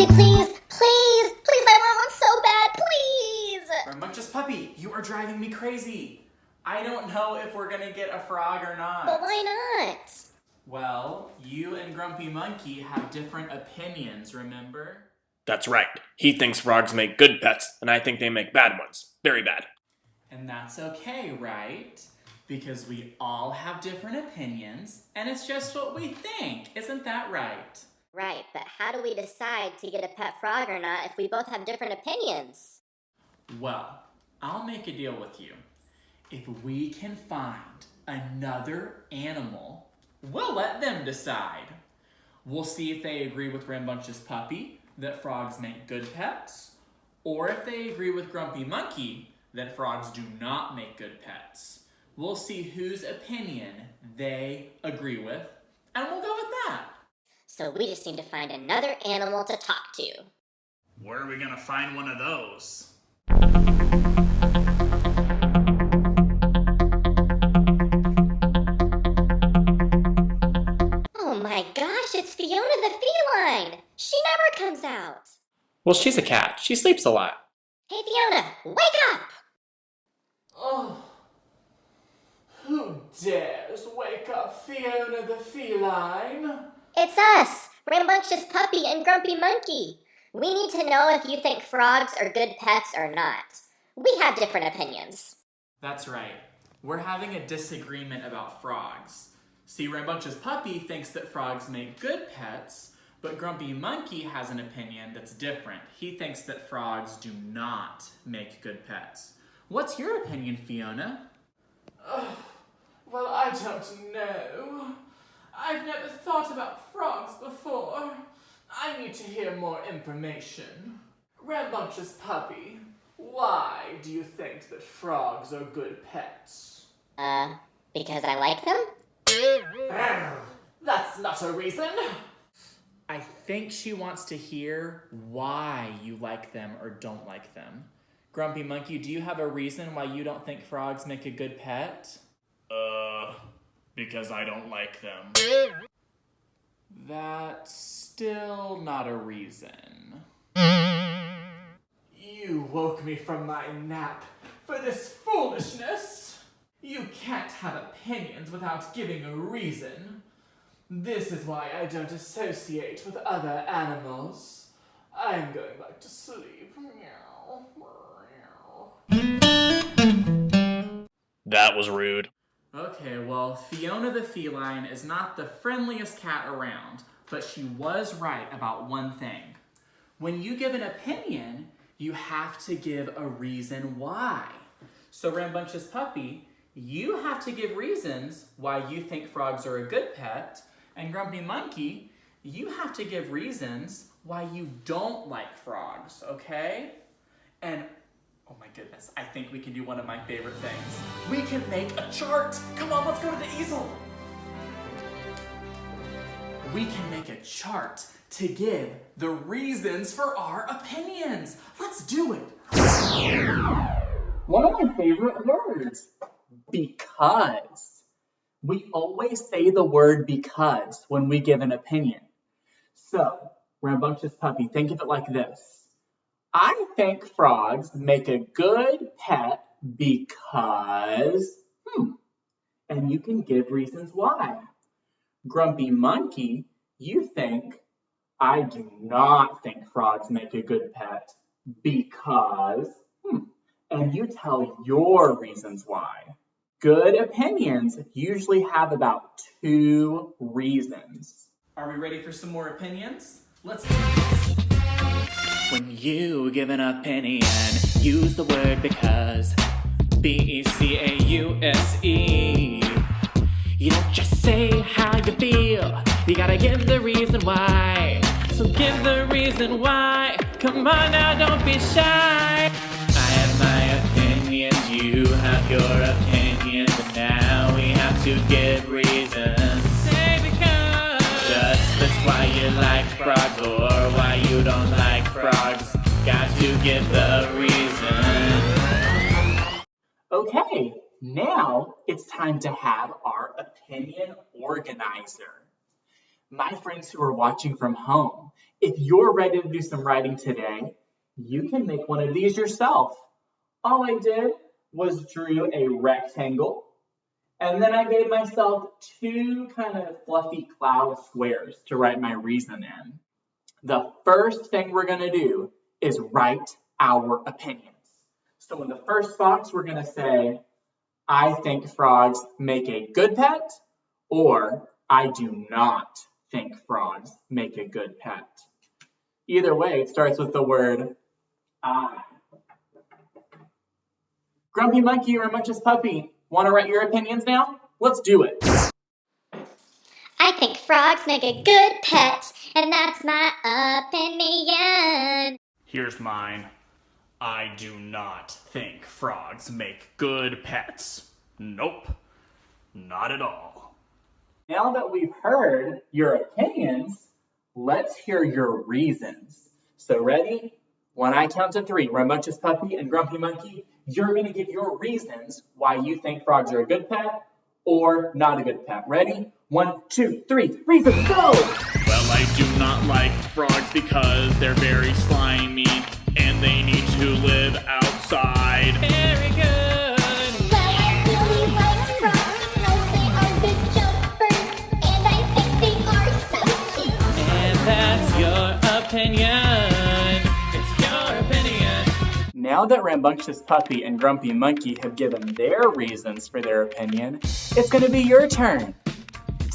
Ellzey, please, please, please, I want one so bad, please! Rambunctious Puppy, you are driving me crazy. I don't know if we're gonna get a frog or not. But why not? Well, you and Grumpy Monkey have different opinions, remember? That's right. He thinks frogs make good pets, and I think they make bad ones. Very bad. And that's okay, right? Because we all have different opinions, and it's just what we think. Isn't that right? Right, but how do we decide to get a pet frog or not if we both have different opinions? Well, I'll make a deal with you. If we can find another animal, we'll let them decide. We'll see if they agree with Rambunctious Puppy that frogs make good pets, or if they agree with Grumpy Monkey that frogs do not make good pets. We'll see whose opinion they agree with, and we'll go with that. So we just need to find another animal to talk to. Where are we gonna find one of those? Oh my gosh, it's Fiona the feline! She never comes out! Well, she's a cat. She sleeps a lot. Hey Fiona, wake up! Oh, who dares wake up Fiona the feline? It's us, Rambunctious Puppy and Grumpy Monkey. We need to know if you think frogs are good pets or not. We have different opinions. That's right. We're having a disagreement about frogs. See, Rambunctious Puppy thinks that frogs make good pets, but Grumpy Monkey has an opinion that's different. He thinks that frogs do not make good pets. What's your opinion, Fiona? Well, I don't know. I've never thought about frogs before. I need to hear more information. Rambunctious Puppy, why do you think that frogs are good pets? Because I like them? That's not a reason. I think she wants to hear why you like them or don't like them. Grumpy Monkey, do you have a reason why you don't think frogs make a good pet? Because I don't like them. That's still not a reason. You woke me from my nap for this foolishness. You can't have opinions without giving a reason. This is why I don't associate with other animals. I'm going back to sleep. Meow. That was rude. Okay, well, Fiona the feline is not the friendliest cat around, but she was right about one thing. When you give an opinion, you have to give a reason why. So, Rambunctious Puppy, you have to give reasons why you think frogs are a good pet, and Grumpy Monkey, you have to give reasons why you don't like frogs, okay? And oh my goodness, I think we can do one of my favorite things. We can make a chart. Come on, let's go to the easel. We can make a chart to give the reasons for our opinions. Let's do it. One of my favorite words, because. We always say the word because when we give an opinion. So, Rambunctious Puppy, think of it like this. I think frogs make a good pet because, and you can give reasons why. Grumpy Monkey, you think, I do not think frogs make a good pet because, and you tell your reasons why. Good opinions usually have about 2 reasons. Are we ready for some more opinions? Let's do this. When you give an opinion, use the word because. B-E-C-A-U-S-E. You don't just say how you feel, you gotta give the reason why. So give the reason why. Come on now, don't be shy. I have my opinions, you have your opinions, and now we have to give reasons. Say because. Just list why you like frogs or why you don't like frogs. Got to give the reason. Okay, now it's time to have our opinion organizer. My friends who are watching from home, If you're ready to do some writing today, you can make one of these yourself. All I did was drew a rectangle, and then I gave myself two kind of fluffy cloud squares to write my reason in. The first thing we're going to do is write our opinions. So in the first box, we're going to say, I think frogs make a good pet, or I do not think frogs make a good pet. Either way, it starts with the word I. Grumpy Monkey and Rambunctious Puppy, want to write your opinions now? Let's do it. I think frogs make a good pet, and that's my opinion. Here's mine. I do not think frogs make good pets. Nope, not at all. Now that we've heard your opinions, let's hear your reasons. So ready? When I count to 3, Rambunctious Puppy and Grumpy Monkey, you're going to give your reasons why you think frogs are a good pet or not a good pet. Ready? 1, 2, 3, reasons, go! Well, I do not like frogs because they're very slimy and they need to live outside. Very good. Well, I really like frogs because they are good jumpers, and I think they are so cute. And that's your opinion. It's your opinion. Now that Rambunctious Puppy and Grumpy Monkey have given their reasons for their opinion, it's going to be your turn.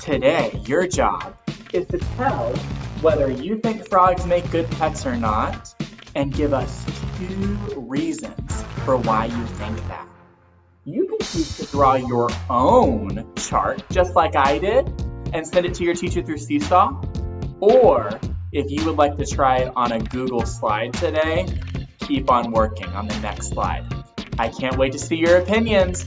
Today, your job is to tell whether you think frogs make good pets or not, and give us 2 reasons for why you think that. You can choose to draw your own chart, just like I did, and send it to your teacher through Seesaw. Or, if you would like to try it on a Google slide today, keep on working on the next slide. I can't wait to see your opinions.